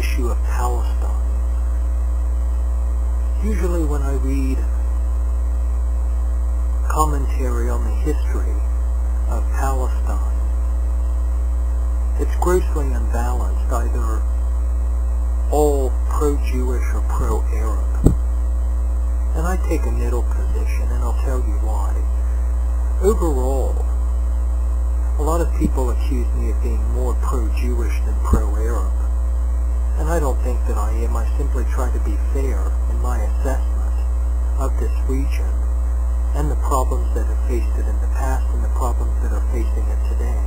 issue of Palestine. Usually when I read commentary on the history of Palestine, it's grossly unbalanced, either all pro-Jewish or pro-Arab. And I take a middle position, and I'll tell you why. Overall, a lot of people accuse me of being more pro-Jewish than pro-Arab. And I don't think that I am. I simply try to be fair in my assessment of this region and the problems that have faced it in the past and the problems that are facing it today.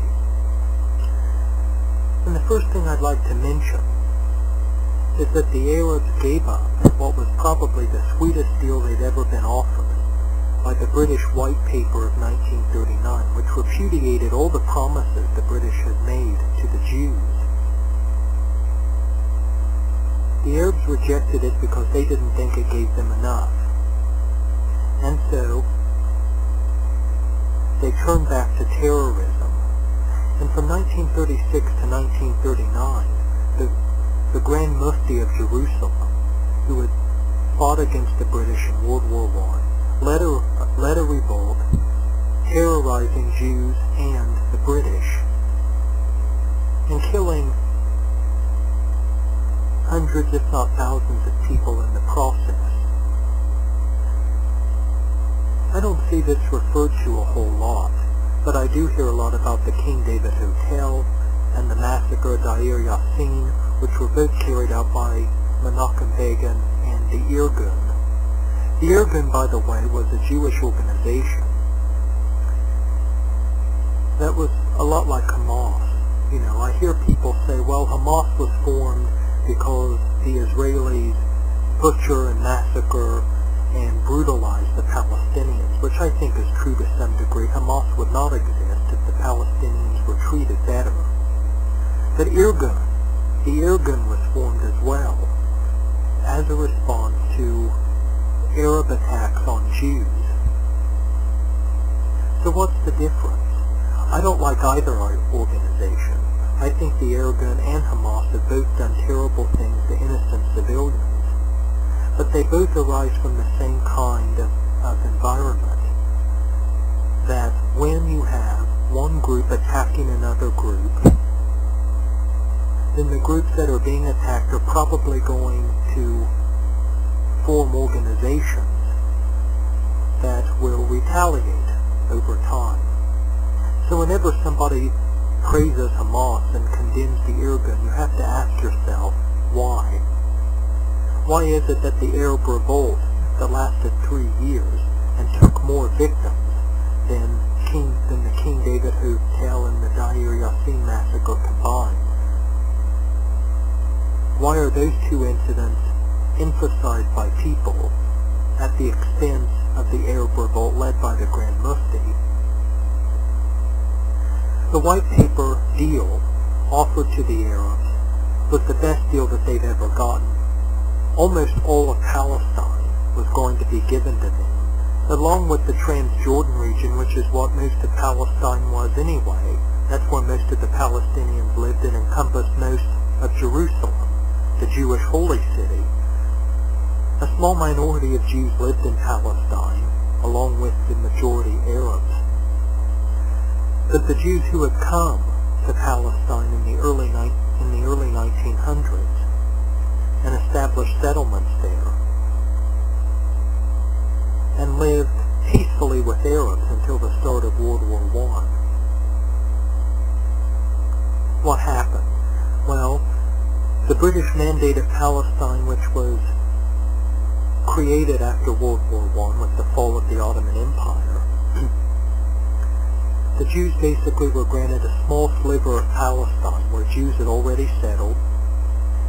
And the first thing I'd like to mention is that the Arabs gave up what was probably the sweetest deal they'd ever been offered by the British White Paper of 1939, which repudiated all the promises the British had made to the Jews. The Arabs rejected it because they didn't think it gave them enough. And so, they turned back to terrorism. And from 1936 to 1939, the Grand Mufti of Jerusalem, who had fought against the British in World War I, led a revolt terrorizing Jews and the British, and killing hundreds, if not thousands, of people in the process. I don't see this referred to a whole lot, but I do hear a lot about the King David Hotel and the massacre of Deir Yassin, which were both carried out by Menachem Begin and the Irgun. The Irgun, by the way, was a Jewish organization that was a lot like Hamas. You know, I hear people say, well, Hamas was formed because the Israelis butcher and massacre and brutalize the Palestinians, which I think is true to some degree. Hamas would not exist if the Palestinians were treated better. But the Irgun was formed as well as a response to Arab attacks on Jews. So what's the difference? I don't like either organization. I think the Irgun and Hamas have both done terrible things to innocent civilians. But they both arise from the same kind of environment. That when you have one group attacking another group, then the groups that are being attacked are probably going to form organizations that will retaliate over time. So whenever somebody praises Hamas and condemns the Irgun, you have to ask yourself, why? Why is it that the Arab revolt that lasted 3 years and took more victims than the King David Hotel and the Deir Yassin massacre combined? Why are those two incidents emphasized by people at the expense of the Arab revolt led by the Grand Mufti? The White Paper deal offered to the Arabs was the best deal that they've ever gotten. Almost all of Palestine was going to be given to them, along with the Transjordan region, which is what most of Palestine was anyway. That's where most of the Palestinians lived and encompassed most of Jerusalem, the Jewish holy city. A small minority of Jews lived in Palestine, along with the majority Arabs. But the Jews who had come to Palestine in the early 1900s and established settlements there, and lived peacefully with Arabs until the start of World War I. What happened? Well, the British Mandate of Palestine, which was created after World War I with the fall of the Ottoman Empire, the Jews basically were granted a small sliver of Palestine where Jews had already settled,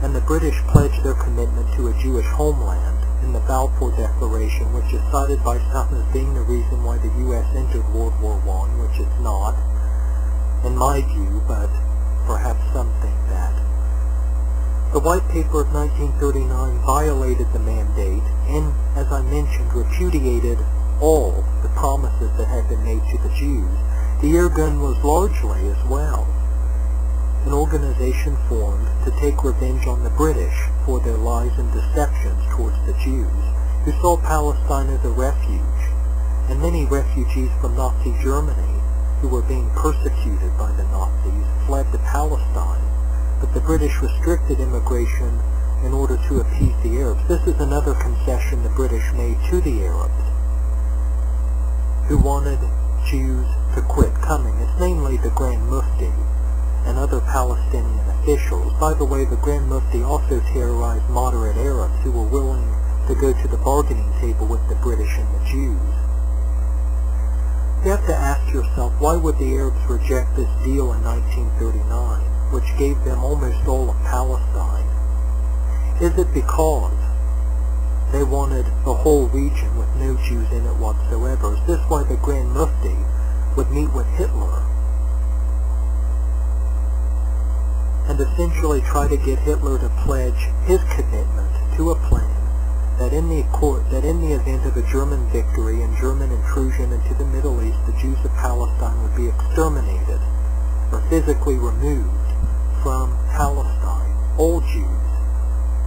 and the British pledged their commitment to a Jewish homeland in the Balfour Declaration, which is cited by some as being the reason why the U.S. entered World War I, which it's not, in my view, but perhaps some think that. The White Paper of 1939 violated the mandate and, as I mentioned, repudiated all the promises that had been made to the Jews. The Irgun was largely as well. an organization formed to take revenge on the British for their lies and deceptions towards the Jews, who saw Palestine as a refuge, and many refugees from Nazi Germany who were being persecuted by the Nazis fled to Palestine, but the British restricted immigration in order to appease the Arabs. This is another concession the British made to the Arabs, who wanted Jews to quit coming. It's namely the Grand Mufti and other Palestinian officials. By the way, the Grand Mufti also terrorized moderate Arabs who were willing to go to the bargaining table with the British and the Jews. You have to ask yourself, why would the Arabs reject this deal in 1939, which gave them almost all of Palestine? Is it because they wanted the whole region with no Jews in it whatsoever? Is this why the Grand Mufti would meet with Hitler and essentially try to get Hitler to pledge his commitment to a plan that in the event of a German victory and German intrusion into the Middle East, the Jews of Palestine would be exterminated or physically removed from Palestine, all Jews,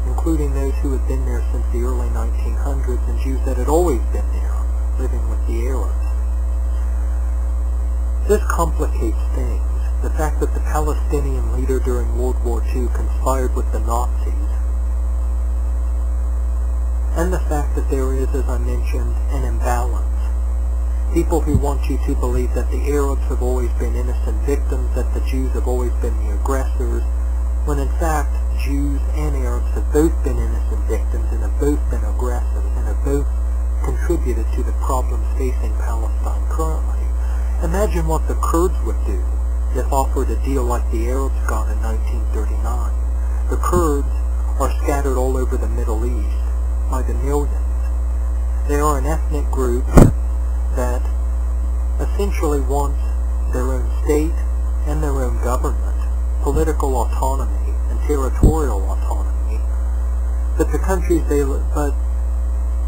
including those who had been there since the early 1900s and Jews that had always been there, living with the Arabs. This complicates things. The fact that the Palestinian leader during World War II conspired with the Nazis, and the fact that there is, as I mentioned, an imbalance. People who want you to believe that the Arabs have always been innocent victims, that the Jews have always been the aggressors, when in fact Jews and Arabs have both been innocent victims and have both been aggressors and have both contributed to the problems facing Palestine currently. Imagine what the Kurds would do if offered a deal like the Arabs got in 1939. The Kurds are scattered all over the Middle East by the millions. They are an ethnic group that essentially wants their own state and their own government, political autonomy and territorial autonomy. But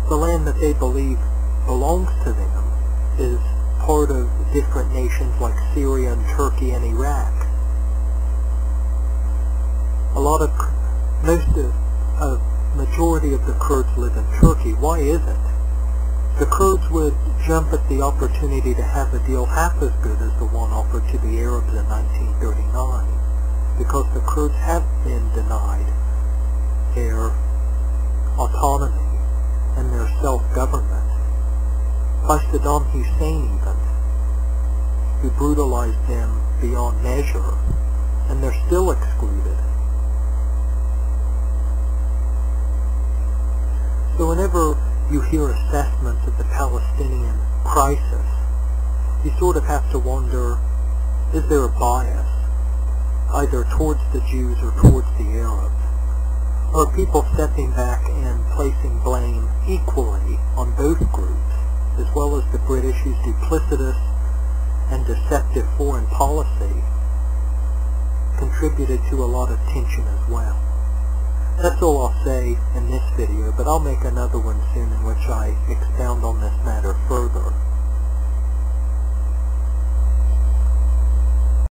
the land that they believe belongs to them is part of different nations like Syria and Turkey and Iraq. Majority of the Kurds live in Turkey. Why is it? The Kurds would jump at the opportunity to have a deal half as good as the one offered to the Arabs in 1939, because the Kurds have been denied their autonomy and their self-government by Saddam Hussein even, who brutalized them beyond measure, and they're still excluded. So whenever you hear assessments of the Palestinian crisis, you sort of have to wonder, is there a bias, either towards the Jews or towards the Arabs? Or are people stepping back and placing blame equally on both groups, as well as the British, whose duplicitous and deceptive foreign policy contributed to a lot of tension as well? That's all I'll say in this video, but I'll make another one soon in which I expound on this matter further.